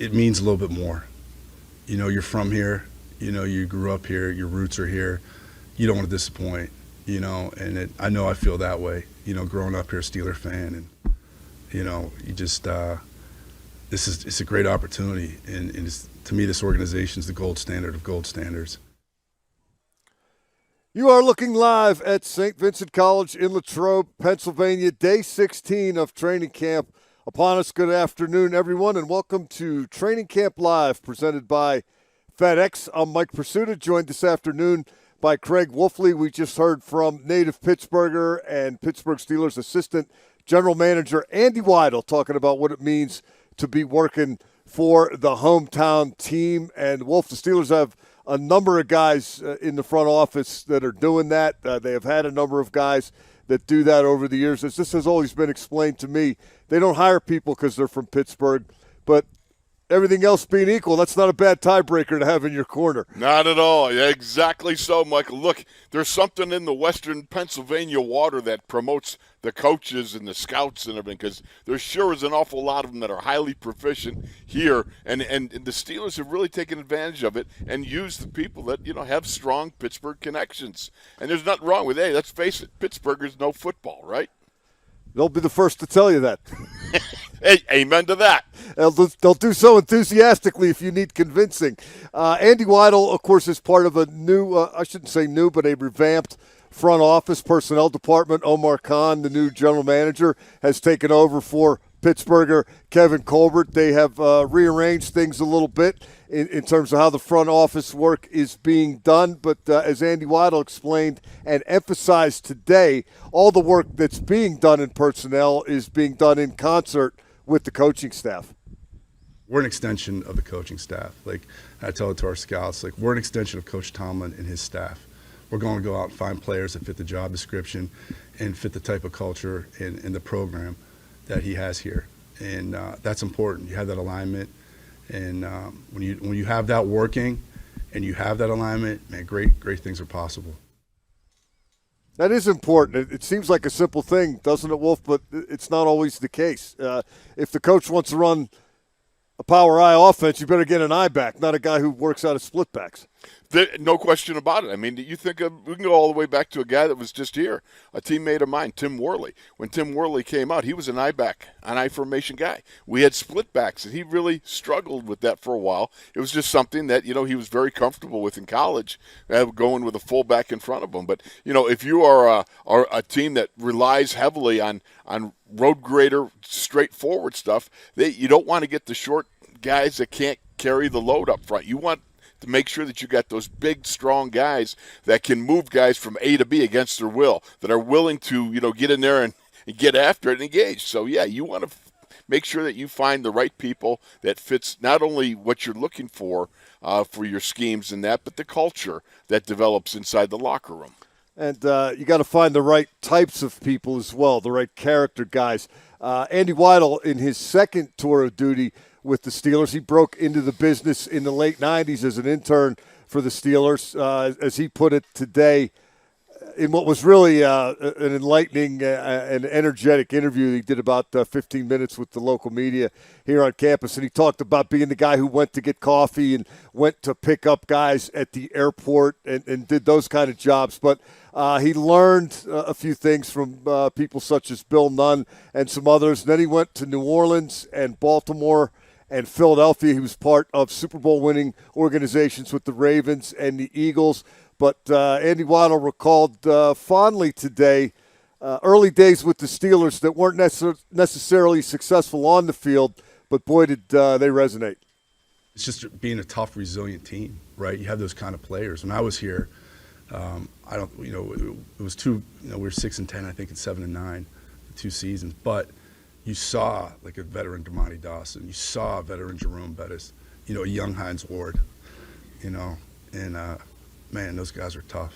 it means a little bit more. You're from here. You grew up here. Your roots are here. You don't want to disappoint. And I know I feel that way. Growing up here, a Steeler fan, and you just it's a great opportunity, and to me, this organization is the gold standard of gold standards. You are looking live at Saint Vincent College in Latrobe, Pennsylvania. Day 16 of training camp upon us. Good afternoon, everyone, and welcome to Training Camp Live, presented by FedEx. I'm Mike Prisuta, joined this afternoon by Craig Wolfley. We just heard from native Pittsburgher and Pittsburgh Steelers assistant general manager Andy Weidel talking about what it means to be working for the hometown team. And Wolf, the Steelers have a number of guys in the front office that are doing that. They have had a number of guys that do that over the years. As this has always been explained to me, they don't hire people because they're from Pittsburgh, but everything else being equal, that's not a bad tiebreaker to have in your corner. Not at all. Yeah, exactly so, Michael. Look, there's something in the western Pennsylvania water that promotes the coaches and the scouts and everything, because there sure is an awful lot of them that are highly proficient here, and the Steelers have really taken advantage of it and used the people that, have strong Pittsburgh connections. And there's nothing wrong with, hey, let's face it, Pittsburghers know football, right? They'll be the first to tell you that. Hey, amen to that. They'll do so enthusiastically if you need convincing. Andy Weidel, of course, is part of a new, I shouldn't say new, but a revamped front office personnel department. Omar Khan, the new general manager, has taken over for Pittsburgher Kevin Colbert. They have rearranged things a little bit in terms of how the front office work is being done. But as Andy Weidel explained and emphasized today, all the work that's being done in personnel is being done in concert with the coaching staff. We're an extension of the coaching staff. Like I tell it to our scouts, we're an extension of Coach Tomlin and his staff. We're going to go out and find players that fit the job description and fit the type of culture and the program that he has here. And that's important. You have that alignment. And when you have that working and you have that alignment, man, great things are possible. That is important. It seems like a simple thing, doesn't it, Wolf? But it's not always the case. If the coach wants to run a power eye offense, you better get an eye back, not a guy who works out of split backs. No question about it. I mean, you think we can go all the way back to a guy that was just here, a teammate of mine, Tim Worley. When Tim Worley came out, he was an eye formation guy. We had split backs, and he really struggled with that for a while. It was just something that, he was very comfortable with in college, going with a fullback in front of him. But, if you are a team that relies heavily on road grader, straightforward stuff, you don't want to get the short guys that can't carry the load up front. You want to make sure that you got those big, strong guys that can move guys from A to B against their will, that are willing to, get in there and get after it and engage. So, yeah, you want to make sure that you find the right people that fits not only what you're looking for your schemes and that, but the culture that develops inside the locker room. And you got to find the right types of people as well, the right character guys. Andy Weidel, in his second tour of duty with the Steelers, he broke into the business in the late 90s as an intern for the Steelers. As he put it today, in what was really an enlightening and energetic interview he did about 15 minutes with the local media here on campus. And he talked about being the guy who went to get coffee and went to pick up guys at the airport and did those kind of jobs. But he learned a few things from people such as Bill Nunn and some others. And then he went to New Orleans and Baltimore and Philadelphia. He was part of Super Bowl winning organizations with the Ravens and the Eagles. But Andy Weidel recalled fondly today early days with the Steelers that weren't necessarily successful on the field, but boy, did they resonate. It's just being a tough, resilient team, right? You have those kind of players. When I was here, it was we were 6-10, I think, and 7-9, the 2 seasons. But you saw like a veteran Damani Dawson, you saw a veteran Jerome Bettis, a young Hines Ward, and man, those guys are tough,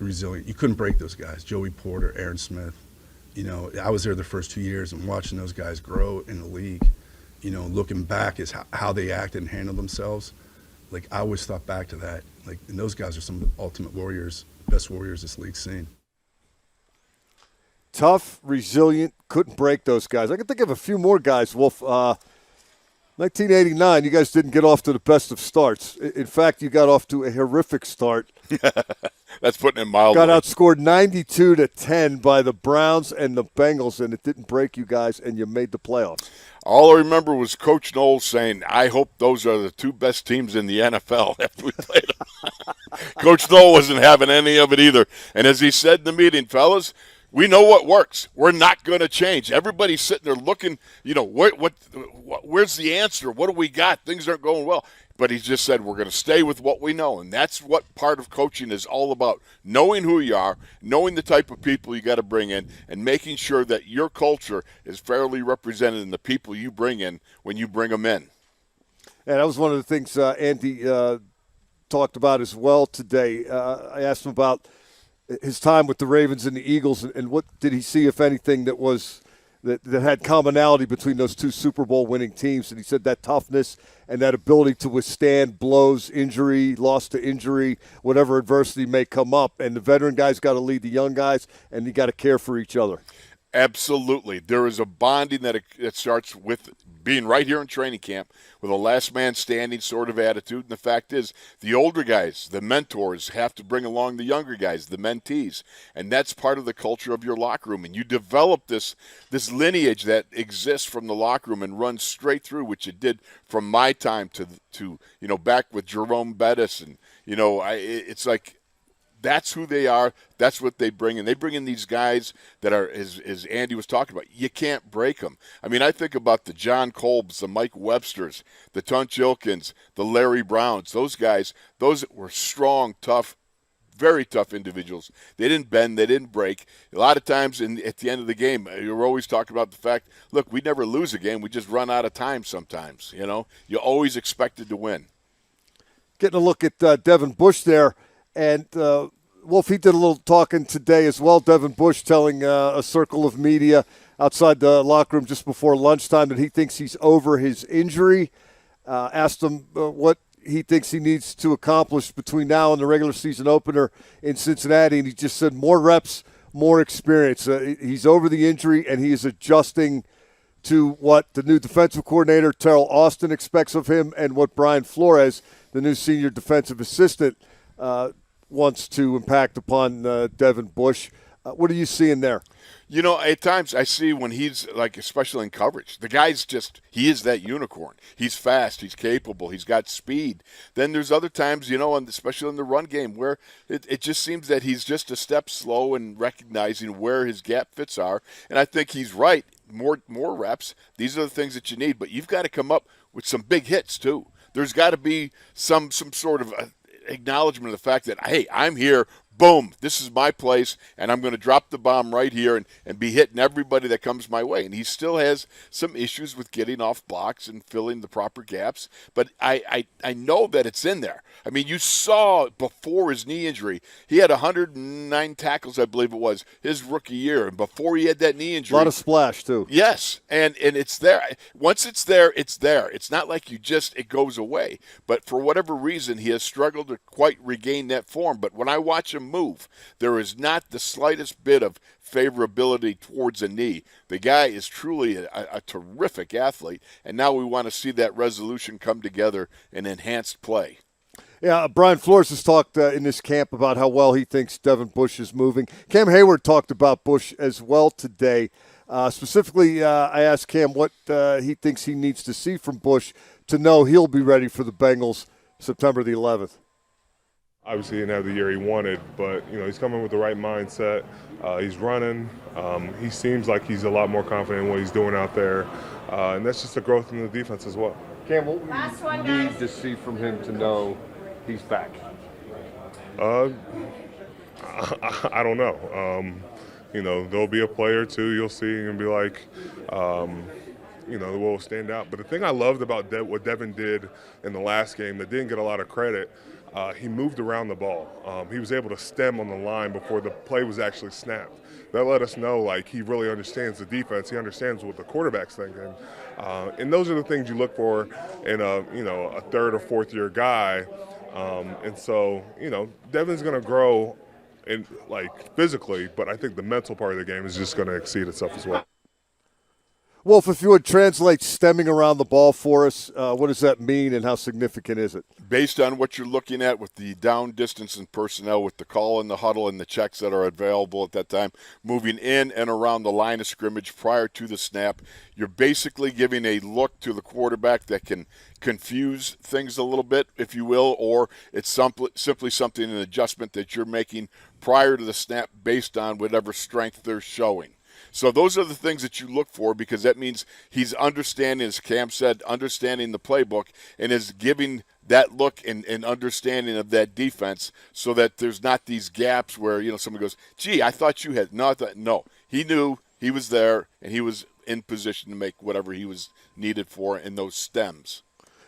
resilient. You couldn't break those guys. Joey Porter, Aaron Smith. I was there the first 2 years and watching those guys grow in the league. Looking back is how they acted and handled themselves. Like I always thought back to that. And those guys are some of the ultimate warriors, best warriors this league's seen. Tough, resilient, couldn't break those guys. I can think of a few more guys, Wolf. 1989, you guys didn't get off to the best of starts. In fact, you got off to a horrific start. That's putting it mildly. Got outscored 92-10 by the Browns and the Bengals, and it didn't break you guys, and you made the playoffs. All I remember was Coach Knowles saying, I hope those are the two best teams in the NFL after we played them. Coach Knowles wasn't having any of it either. And as he said in the meeting, fellas, we know what works. We're not going to change. Everybody's sitting there looking, where's the answer? What do we got? Things aren't going well. But he just said, we're going to stay with what we know. And that's what part of coaching is all about, knowing who you are, knowing the type of people you got to bring in, and making sure that your culture is fairly represented in the people you bring in when you bring them in. And that was one of the things Andy talked about as well today. I asked him about his time with the Ravens and the Eagles, and what did he see, if anything, that was that had commonality between those two Super Bowl winning teams. And he said that toughness and that ability to withstand blows, injury, loss to injury, whatever adversity may come up. And the veteran guys got to lead the young guys, and you got to care for each other. Absolutely. There is a bonding that starts with being right here in training camp with a last man standing sort of attitude. And the fact is, the older guys, the mentors, have to bring along the younger guys, the mentees. And that's part of the culture of your locker room. And you develop this lineage that exists from the locker room and runs straight through, which it did from my time to back with Jerome Bettis. And, it's like, that's who they are. That's what they bring in. They bring in these guys that are, as Andy was talking about, you can't break them. I mean, I think about the John Kolbs, the Mike Websters, the Tunch Ilkins, the Larry Browns. Those guys, those were strong, tough, very tough individuals. They didn't bend. They didn't break. A lot of times at the end of the game, you're always talking about the fact, look, we never lose a game. We just run out of time sometimes. You always expected to win. Getting a look at Devin Bush there. And, Wolf, he did a little talking today as well. Devin Bush telling a circle of media outside the locker room just before lunchtime that he thinks he's over his injury. Asked him what he thinks he needs to accomplish between now and the regular season opener in Cincinnati, and he just said more reps, more experience. He's over the injury, and he is adjusting to what the new defensive coordinator, Terrell Austin, expects of him and what Brian Flores, the new senior defensive assistant, wants to impact upon Devin Bush. What are you seeing there? At times I see when he's, like, especially in coverage, the guy's he is that unicorn. He's fast. He's capable. He's got speed. Then there's other times, especially in the run game, where it just seems that he's just a step slow in recognizing where his gap fits are. And I think he's right. More reps. These are the things that you need. But you've got to come up with some big hits, too. There's got to be some sort of acknowledgement of the fact that, hey, I'm here, boom, this is my place, and I'm going to drop the bomb right here and be hitting everybody that comes my way. And he still has some issues with getting off blocks and filling the proper gaps, but I know that it's in there. I mean, you saw before his knee injury, he had 109 tackles, I believe it was, his rookie year, and before he had that knee injury. A lot of splash, too. Yes, and it's there. Once it's there, it's there. It's not like it goes away. But for whatever reason, he has struggled to quite regain that form. But when I watch him move, there is not the slightest bit of favorability towards a knee. The guy is truly a terrific athlete, and now we want to see that resolution come together in enhanced play. Yeah, Brian Flores has talked in this camp about how well he thinks Devin Bush is moving. Cam Hayward talked about Bush as well today. Specifically, I asked Cam what he thinks he needs to see from Bush to know he'll be ready for the Bengals September the 11th. Obviously, he didn't have the year he wanted, but he's coming with the right mindset. He's running. He seems like he's a lot more confident in what he's doing out there, and that's just a growth in the defense as well. Cam, what do you need to see from him to know he's back? I don't know. There'll be a player or two you'll see and be like, will stand out. But the thing I loved about what Devin did in the last game that didn't get a lot of credit, he moved around the ball. He was able to stem on the line before the play was actually snapped. That let us know, he really understands the defense. He understands what the quarterback's thinking. And those are the things you look for in a third or fourth year guy. And so, Devin's going to grow physically, but I think the mental part of the game is just going to exceed itself as well. Wolf, if you would translate stemming around the ball for us, what does that mean and how significant is it? Based on what you're looking at with the down distance and personnel, with the call and the huddle and the checks that are available at that time, moving in and around the line of scrimmage prior to the snap, you're basically giving a look to the quarterback that can confuse things a little bit, if you will, or it's simply something, an adjustment that you're making prior to the snap based on whatever strength they're showing. So those are the things that you look for, because that means he's understanding, as Cam said, understanding the playbook and is giving that look and understanding of that defense, so that there's not these gaps where, someone goes, gee, I thought you had not that. No, he knew, he was there, and he was in position to make whatever he was needed for in those stems.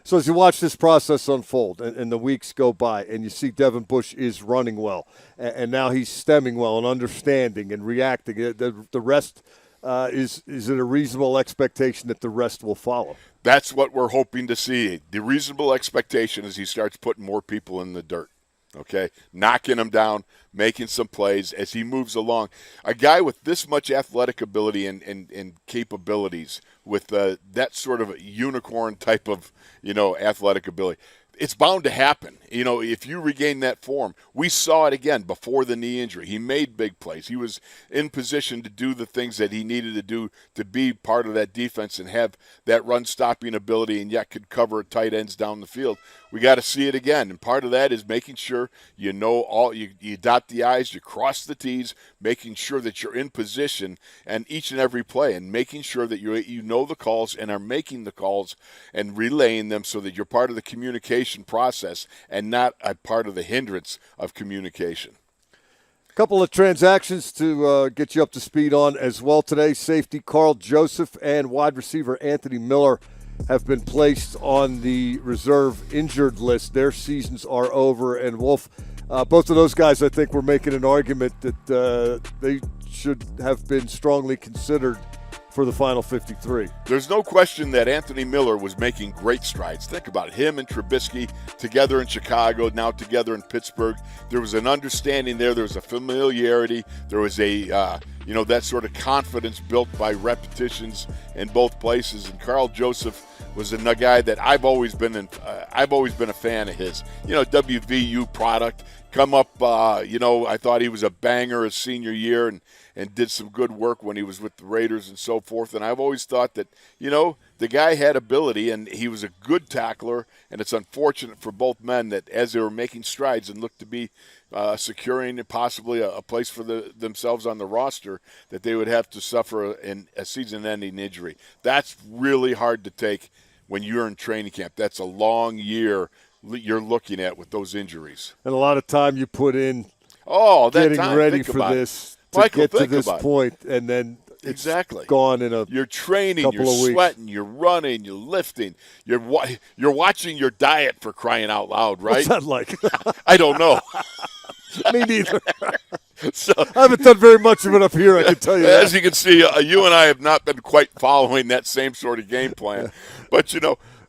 So as you watch this process unfold and the weeks go by and you see Devin Bush is running well and now he's stemming well and understanding and reacting, the rest, is it a reasonable expectation that the rest will follow? That's what we're hoping to see. The reasonable expectation is he starts putting more people in the dirt, okay, knocking them down, making some plays as he moves along. A guy with this much athletic ability and capabilities, with that sort of unicorn type of, athletic ability, it's bound to happen. If you regain that form, we saw it again before the knee injury. He made big plays. He was in position to do the things that he needed to do to be part of that defense and have that run-stopping ability, and yet could cover tight ends down the field. We got to see it again, and part of that is making sure you dot the I's, you cross the T's, making sure that you're in position and each and every play, and making sure that you know the calls and are making the calls and relaying them, so that you're part of the communication process and not a part of the hindrance of communication. A couple of transactions to get you up to speed on as well today. Safety Carl Joseph and wide receiver Anthony Miller have been placed on the reserve injured list. Their seasons are over. And Wolf, both of those guys, I think, were making an argument that they should have been strongly considered for the final 53. There's no question that Anthony Miller was making great strides. Think about him and Trubisky together in Chicago, now together in Pittsburgh. There was an understanding there. There was a familiarity. There was a, that sort of confidence built by repetitions in both places. And Carl Joseph was a guy that I've always been a fan of his. WVU product. Come up, I thought he was a banger his senior year and did some good work when he was with the Raiders and so forth. And I've always thought that, the guy had ability and he was a good tackler. And it's unfortunate for both men that as they were making strides and looked to be securing possibly a place for themselves on the roster, that they would have to suffer a season-ending injury. That's really hard to take when you're in training camp. That's a long year you're looking at with those injuries. And a lot of time you put in getting ready for this to get to this point, and then it's gone in you're training, you're sweating, you're running, you're lifting, you're watching your diet, for crying out loud, right? What's that like? I don't know. Me neither. So, I haven't done very much of it up here, I can tell you that. As you can see, you and I have not been quite following that same sort of game plan. But,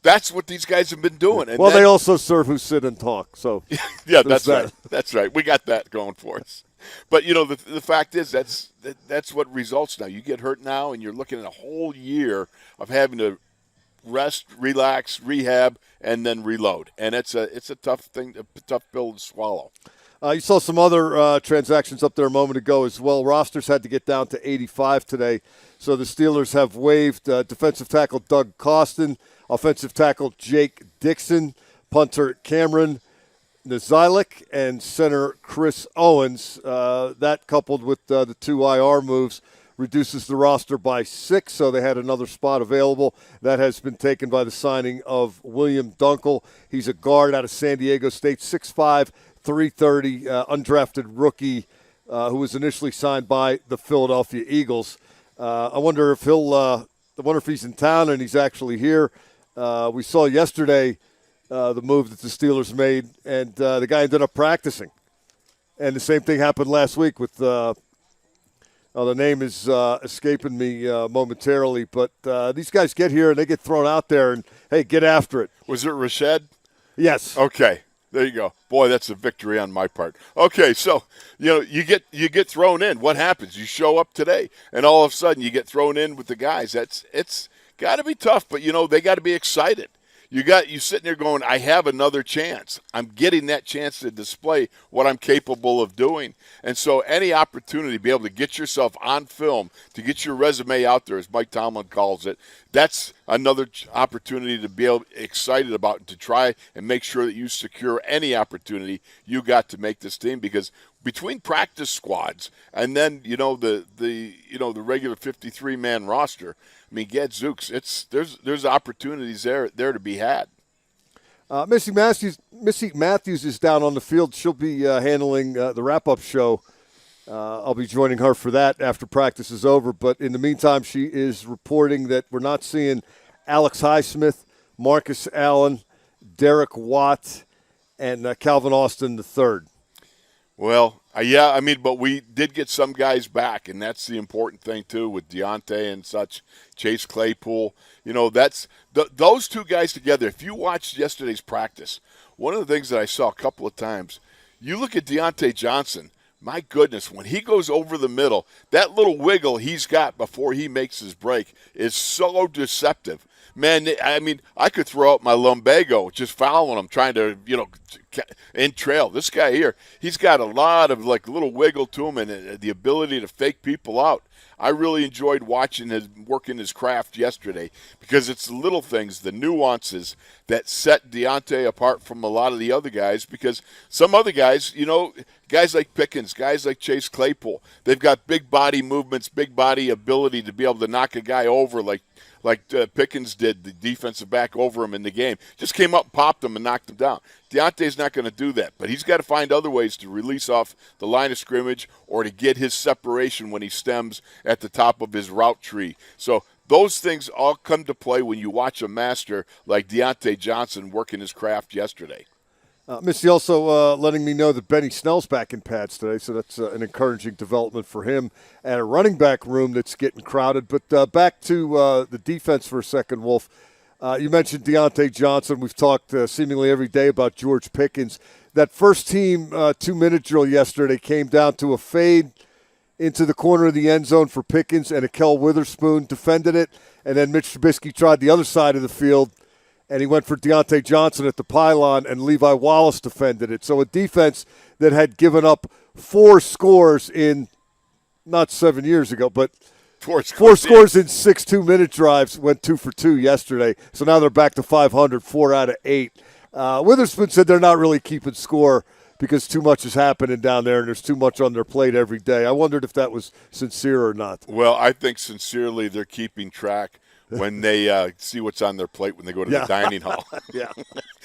that's what these guys have been doing. And they also serve who sit and talk. So yeah, that's right. That's right. We got that going for us. But, the fact is that's what results now. You get hurt now, and you're looking at a whole year of having to rest, relax, rehab, and then reload. And it's a tough thing, a tough pill to swallow. You saw some other transactions up there a moment ago as well. Rosters had to get down to 85 today. So the Steelers have waived defensive tackle Doug Costin, offensive tackle Jake Dixon, punter Cameron Nazilek, and center Chris Owens. That coupled with the two IR moves reduces the roster by 6, so they had another spot available. That has been taken by the signing of William Dunkel. He's a guard out of San Diego State, 6'5", 330, undrafted rookie who was initially signed by the Philadelphia Eagles. I wonder if he's in town and he's actually here. We saw yesterday the move that the Steelers made, and the guy ended up practicing. And the same thing happened last week with the name is escaping me momentarily, but these guys get here and they get thrown out there and, hey, get after it. Was it Rashad? Yes. Okay. There you go. Boy, that's a victory on my part. Okay, so you get thrown in. What happens? You show up today, and all of a sudden you get thrown in with the guys. It's got to be tough, but they got to be excited. You sitting there going, I have another chance. I'm getting that chance to display what I'm capable of doing. And so any opportunity to be able to get yourself on film, to get your resume out there, as Mike Tomlin calls it, that's another opportunity to be excited about, to try and make sure that you secure any opportunity you got to make this team. Because between practice squads and then the regular 53-man roster, I mean, gadzooks, there's opportunities there to be had. Missy Matthews is down on the field. She'll be handling the wrap-up show. I'll be joining her for that after practice is over. But in the meantime, she is reporting that we're not seeing Alex Highsmith, Marcus Allen, Derek Watt, and Calvin Austin III. Well, yeah, I mean, but we did get some guys back, and that's the important thing, too, with Deontay and such, Chase Claypool. That's those two guys together. If you watched yesterday's practice, one of the things that I saw a couple of times, you look at Deontay Johnson, my goodness, when he goes over the middle, that little wiggle he's got before he makes his break is so deceptive. Man, I mean, I could throw out my lumbago just following him, trying to, in trail. This guy here, he's got a lot of, little wiggle to him and the ability to fake people out. I really enjoyed watching him working his craft yesterday because it's the little things, the nuances that set Deontay apart from a lot of the other guys, because some other guys, guys like Pickens, guys like Chase Claypool, they've got big body movements, big body ability to be able to knock a guy over like Pickens did, the defensive back over him in the game. Just came up, popped him, and knocked him down. Deontay's not going to do that, but he's got to find other ways to release off the line of scrimmage or to get his separation when he stems at the top of his route tree. So those things all come to play when you watch a master like Deontay Johnson working his craft yesterday. Missy also letting me know that Benny Snell's back in pads today, so that's an encouraging development for him at a running back room that's getting crowded. But back to the defense for a second, Wolf. You mentioned Deontay Johnson. We've talked seemingly every day about George Pickens. That first team 2-minute drill yesterday came down to a fade into the corner of the end zone for Pickens, and Akel Witherspoon defended it, and then Mitch Trubisky tried the other side of the field, and he went for Deontay Johnson at the pylon, and Levi Wallace defended it. So a defense that had given up 4 scores in, not 7 years ago, but four scores in 6 2-minute drives, went 2 for 2 yesterday. So now they're back to 500, 4 out of 8. Witherspoon said they're not really keeping score because too much is happening down there and there's too much on their plate every day. I wondered if that was sincere or not. Well, I think sincerely they're keeping track when they see what's on their plate when they go to the dining hall. Yeah,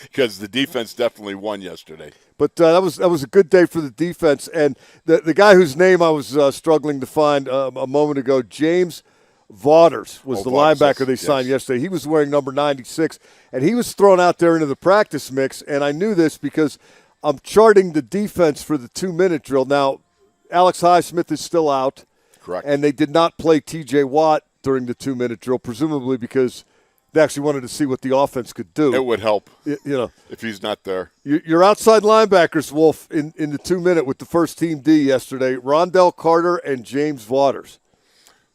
because the defense definitely won yesterday. But that was a good day for the defense. And the guy whose name I was struggling to find a moment ago, James Vaughters, was the linebacker they signed yesterday. He was wearing number 96, and he was thrown out there into the practice mix. And I knew this because I'm charting the defense for the 2-minute drill. Now, Alex Highsmith is still out. Correct. And they did not play T.J. Watt during the 2-minute drill, presumably because they actually wanted to see what the offense could do. It would help, if he's not there. Your outside linebackers, Wolf, in the 2-minute with the first team D yesterday, Rondell Carter and James Vaughters.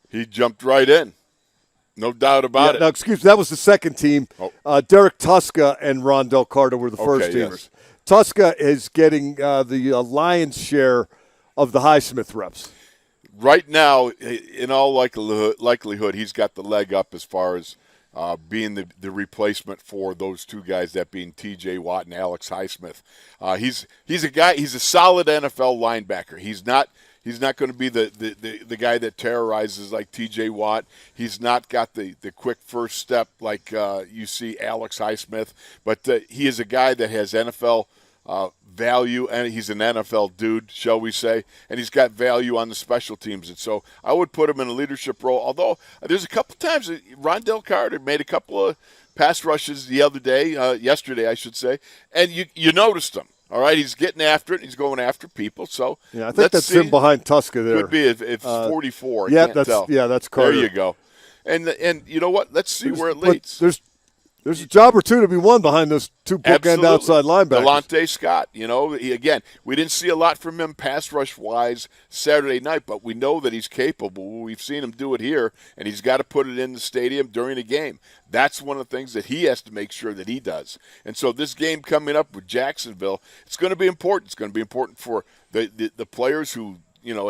He jumped right in. No doubt about it. Now, excuse me, that was the second team. Derek Tuska and Rondell Carter were the first teamers. Yes. Tuska is getting the lion's share of the Highsmith reps. Right now, in all likelihood, he's got the leg up as far as being the replacement for those two guys, that being T.J. Watt and Alex Highsmith. He's a guy. He's a solid NFL linebacker. He's not going to be the guy that terrorizes like T.J. Watt. He's not got the quick first step like you see Alex Highsmith. But he is a guy that has NFL value, and he's an NFL dude, shall we say, and he's got value on the special teams. And so I would put him in a leadership role, although there's a couple times that Rondell Carter made a couple of pass rushes the other day, yesterday I should say, and you noticed him. All right, he's getting after it. He's going after people. So I think that's him behind Tuska there. Could be if 44. Can't tell. That's Carter. There you go. And you know what? Let's see where it leads. There's a job or two to be won behind those two bookend outside linebackers. Delonte Scott, again, we didn't see a lot from him pass rush-wise Saturday night, but we know that he's capable. We've seen him do it here, and he's got to put it in the stadium during a game. That's one of the things that he has to make sure that he does. And so this game coming up with Jacksonville, it's going to be important. It's going to be important for the players who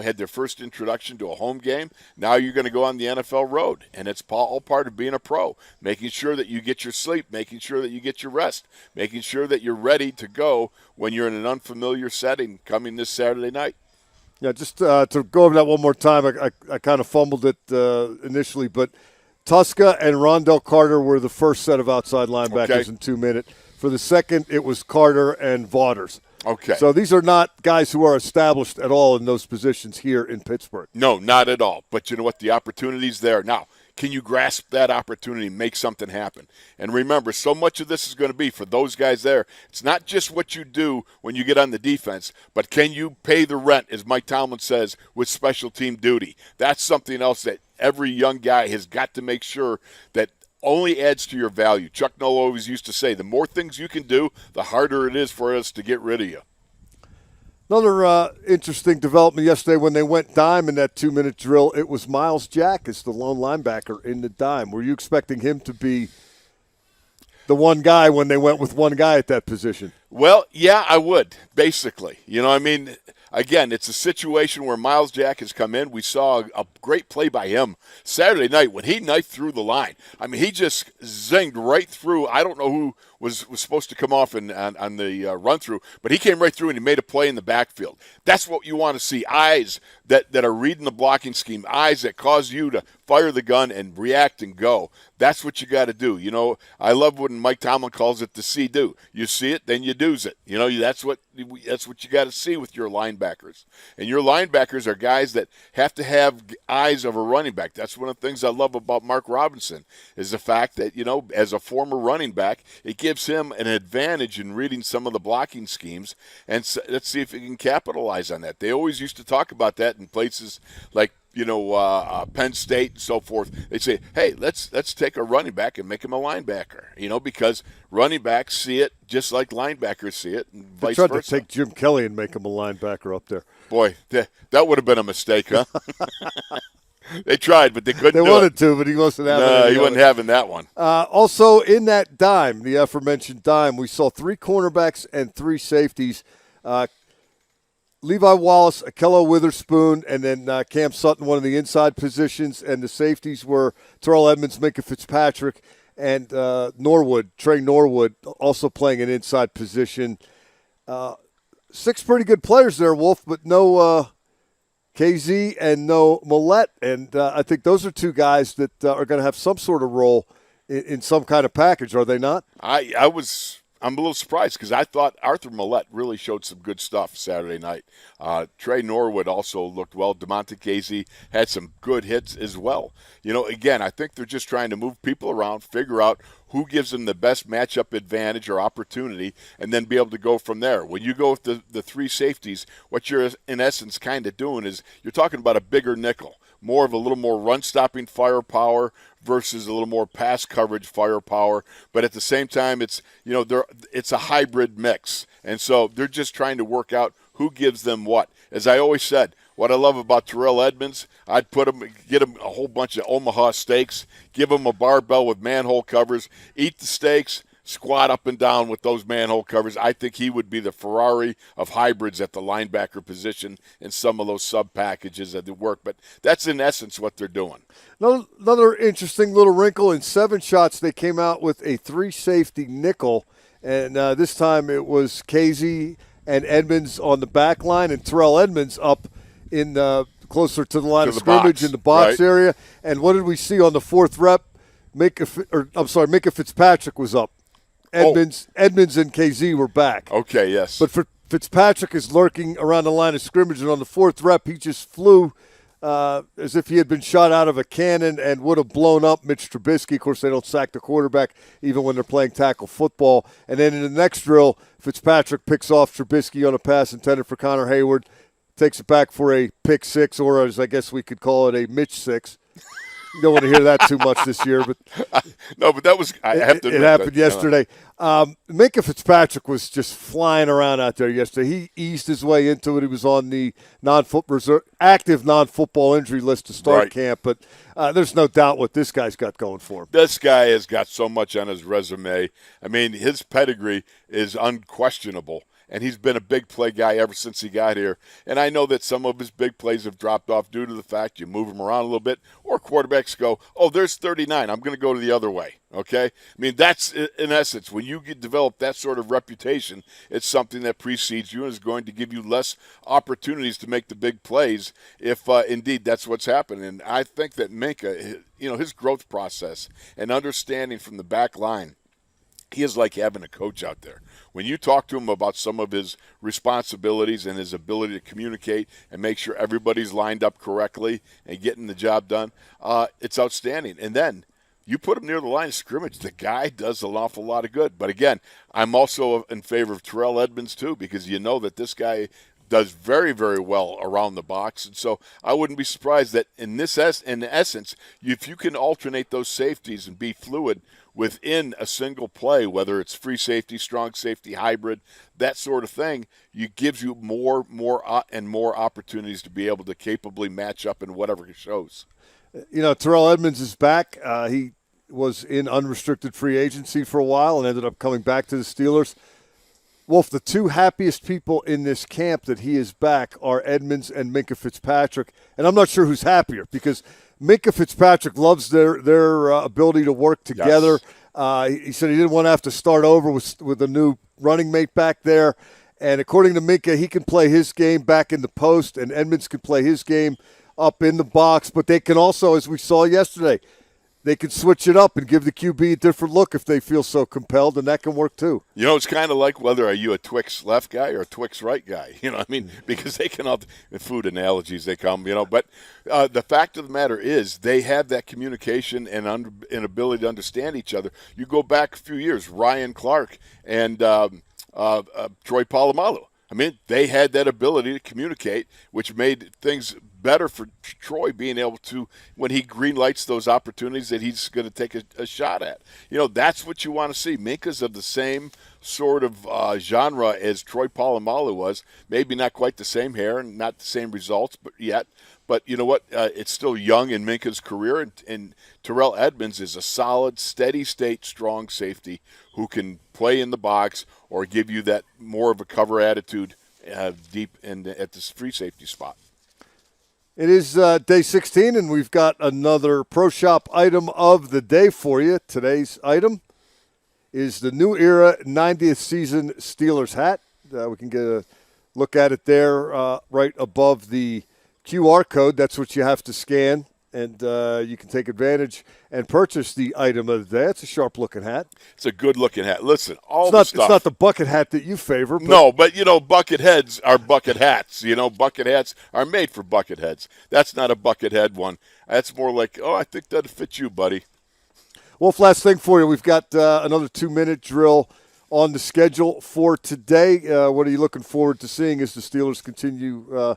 had their first introduction to a home game. Now you're going to go on the NFL road, and it's all part of being a pro, making sure that you get your sleep, making sure that you get your rest, making sure that you're ready to go when you're in an unfamiliar setting coming this Saturday night. Yeah, just to go over that one more time, I kind of fumbled it initially, but Tuska and Rondell Carter were the first set of outside linebackers in 2 minutes. For the second, it was Carter and Vaughters. Okay. So these are not guys who are established at all in those positions here in Pittsburgh. No, not at all. But you know what? The opportunity's there. Now, can you grasp that opportunity and make something happen? And remember, so much of this is going to be for those guys there. It's not just what you do when you get on the defense, but can you pay the rent, as Mike Tomlin says, with special team duty? That's something else that every young guy has got to make sure that only adds to your value. Chuck Noll always used to say, the more things you can do, the harder it is for us to get rid of you. Another interesting development yesterday when they went dime in that 2-minute drill, it was Miles Jack as the lone linebacker in the dime. Were you expecting him to be the one guy when they went with one guy at that position? Well, yeah, I would, basically. Again, it's a situation where Miles Jack has come in. We saw a great play by him Saturday night when he knifed through the line. I mean, he just zinged right through. I don't know who was supposed to come off on the run-through, but he came right through and he made a play in the backfield. That's what you want to see, eyes that are reading the blocking scheme, eyes that cause you to fire the gun and react and go. That's what you got to do. I love when Mike Tomlin calls it the see-do. You see it, then you do's it. That's what you got to see with your linebackers. And your linebackers are guys that have to have eyes of a running back. That's one of the things I love about Mark Robinson is the fact that, as a former running back, it gives him an advantage in reading some of the blocking schemes. And so, let's see if he can capitalize on that. They always used to talk about that in places like Penn State and so forth. They say, hey, let's take a running back and make him a linebacker, because running backs see it just like linebackers see it, and vice versa. They tried to take Jim Kelly and make him a linebacker up there. Boy, that would have been a mistake, huh? They tried, but they couldn't do it. They wanted to, but he wasn't having it. No, he wasn't having that one. Also, in that dime, the aforementioned dime, we saw 3 cornerbacks and 3 safeties. Levi Wallace, Akello Witherspoon, and then Cam Sutton, one of the inside positions. And the safeties were Terrell Edmonds, Minka Fitzpatrick, and Trey Norwood, also playing an inside position. 6 pretty good players there, Wolf, but no KZ and no Millette. And I think those are 2 guys that are going to have some sort of role in some kind of package, are they not? I'm a little surprised because I thought Arthur Millette really showed some good stuff Saturday night. Trey Norwood also looked well. DeMonte Casey had some good hits as well. Again, I think they're just trying to move people around, figure out who gives them the best matchup advantage or opportunity, and then be able to go from there. When you go with the 3 safeties, what you're in essence kind of doing is you're talking about a bigger nickel, more of a little more run-stopping firepower versus a little more pass coverage firepower. But at the same time, it's a hybrid mix. And so they're just trying to work out who gives them what. As I always said, what I love about Terrell Edmonds, I'd get him a whole bunch of Omaha steaks, give him a barbell with manhole covers, eat the steaks, squat up and down with those manhole covers. I think he would be the Ferrari of hybrids at the linebacker position in some of those sub-packages that work. But that's in essence what they're doing. Another interesting little wrinkle, in 7 shots they came out with a 3-safety nickel, and this time it was Casey and Edmonds on the back line and Terrell Edmonds up in closer to the line of scrimmage in the box area. And what did we see on the 4th rep? Minka Fitzpatrick was up. Edmonds and KZ were back. Okay, yes. But Fitzpatrick is lurking around the line of scrimmage, and on the 4th rep, he just flew as if he had been shot out of a cannon and would have blown up Mitch Trubisky. Of course, they don't sack the quarterback even when they're playing tackle football. And then in the next drill, Fitzpatrick picks off Trubisky on a pass intended for Connor Hayward, takes it back for a pick 6, or as I guess we could call it, a Mitch 6. You don't want to hear that too much this year, but No, but that was – I have to it admit happened that, yesterday. Minka Fitzpatrick was just flying around out there yesterday. He eased his way into it. He was on the active non-football injury list to start Right. camp, but there's no doubt what this guy's got going for him. This guy has got so much on his resume. I mean, his pedigree is unquestionable, and he's been a big play guy ever since he got here. And I know that some of his big plays have dropped off due to the fact you move him around a little bit, or quarterbacks go, oh, there's 39. I'm going to go to the other way, okay? I mean, that's, in essence, when you develop that sort of reputation, it's something that precedes you and is going to give you less opportunities to make the big plays if, indeed, that's what's happening. And I think that Minka, his growth process and understanding from the back line, he is like having a coach out there. When you talk to him about some of his responsibilities and his ability to communicate and make sure everybody's lined up correctly and getting the job done, it's outstanding. And then you put him near the line of scrimmage, the guy does an awful lot of good. But again, I'm also in favor of Terrell Edmonds too, because you know that this guy does very, very well around the box. And so I wouldn't be surprised that in essence, if you can alternate those safeties and be fluid within a single play, whether it's free safety, strong safety, hybrid, that sort of thing, it gives you more and more opportunities to be able to capably match up in whatever it shows. Terrell Edmonds is back. He was in unrestricted free agency for a while and ended up coming back to the Steelers. Wolf, the two happiest people in this camp that he is back are Edmonds and Minka Fitzpatrick. And I'm not sure who's happier because Minka Fitzpatrick loves their ability to work together. Yes. He said he didn't want to have to start over with a new running mate back there. And according to Minka, he can play his game back in the post, and Edmonds can play his game up in the box. But they can also, as we saw yesterday, they can switch it up and give the QB a different look if they feel so compelled, and that can work too. It's kind of like whether are you a Twix left guy or a Twix right guy, because they can all – food analogies they come, But the fact of the matter is they have that communication and ability to understand each other. You go back a few years, Ryan Clark and Troy Polamalu. I mean, they had that ability to communicate, which made things better for Troy being able to, when he green lights those opportunities that he's going to take a shot at. That's what you want to see. Minka's of the same sort of genre as Troy Polamalu was. Maybe not quite the same hair and not the same results yet. But you know what? It's still young in Minka's career, and Terrell Edmonds is a solid, steady-state, strong safety who can play in the box or give you that more of a cover attitude deep at this free safety spot. It is day 16, and we've got another Pro Shop item of the day for you. Today's item is the New Era 90th Season Steelers hat. We can get a look at it there right above the QR code. That's what you have to scan, and you can take advantage and purchase the item of the day. It's a sharp-looking hat. It's a good-looking hat. Listen, It's not the bucket hat that you favor. But no, but, bucket heads are bucket hats. Bucket hats are made for bucket heads. That's not a bucket head one. That's more like, I think that'll fit you, buddy. Wolf, last thing for you. We've got another 2-minute drill on the schedule for today. What are you looking forward to seeing as the Steelers continue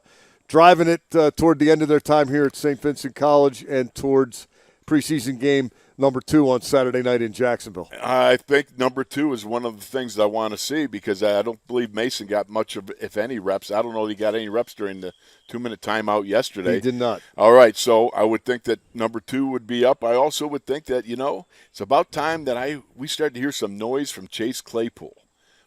driving it toward the end of their time here at Saint Vincent College and towards preseason game number 2 on Saturday night in Jacksonville? I think number 2 is one of the things I want to see because I don't believe Mason got much of, if any, reps. I don't know if he got any reps during the 2-minute timeout yesterday. He did not. All right, so I would think that number 2 would be up. I also would think that, it's about time that we start to hear some noise from Chase Claypool.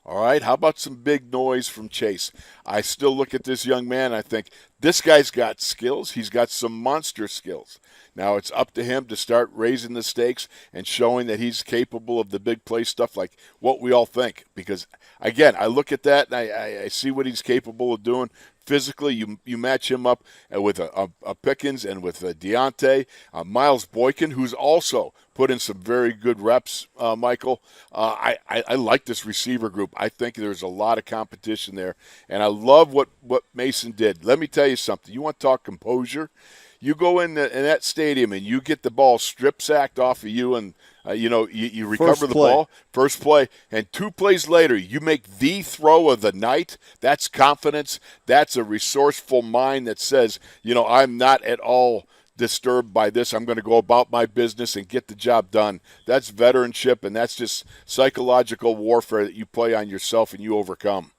All right, how about some big noise from Chase? I still look at this young man, I think this guy's got skills. He's got some monster skills. Now it's up to him to start raising the stakes and showing that he's capable of the big play stuff like what we all think. Because, again, I look at that and I see what he's capable of doing. Physically, you match him up with a Pickens and with a Deontay. Miles Boykin, who's also put in some very good reps, Michael. I like this receiver group. I think there's a lot of competition there. And I love what Mason did. Let me tell you something. You want to talk composure? You go in that stadium and you get the ball strip sacked off of you and you recover the ball, first play, and 2 plays later, you make the throw of the night. That's confidence. That's a resourceful mind that says, I'm not at all disturbed by this. I'm going to go about my business and get the job done. That's veteranship, and that's just psychological warfare that you play on yourself and you overcome.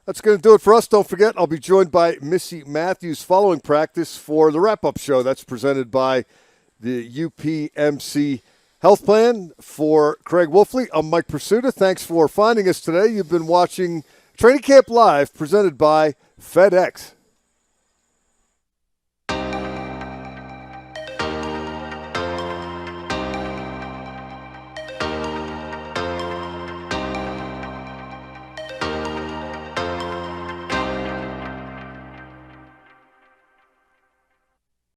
That's going to do it for us. Don't forget, I'll be joined by Missy Matthews following practice for the wrap-up show. That's presented by the UPMC Health Plan. For Craig Wolfley, I'm Mike Prisuta. Thanks for finding us today. You've been watching Training Camp Live, presented by FedEx.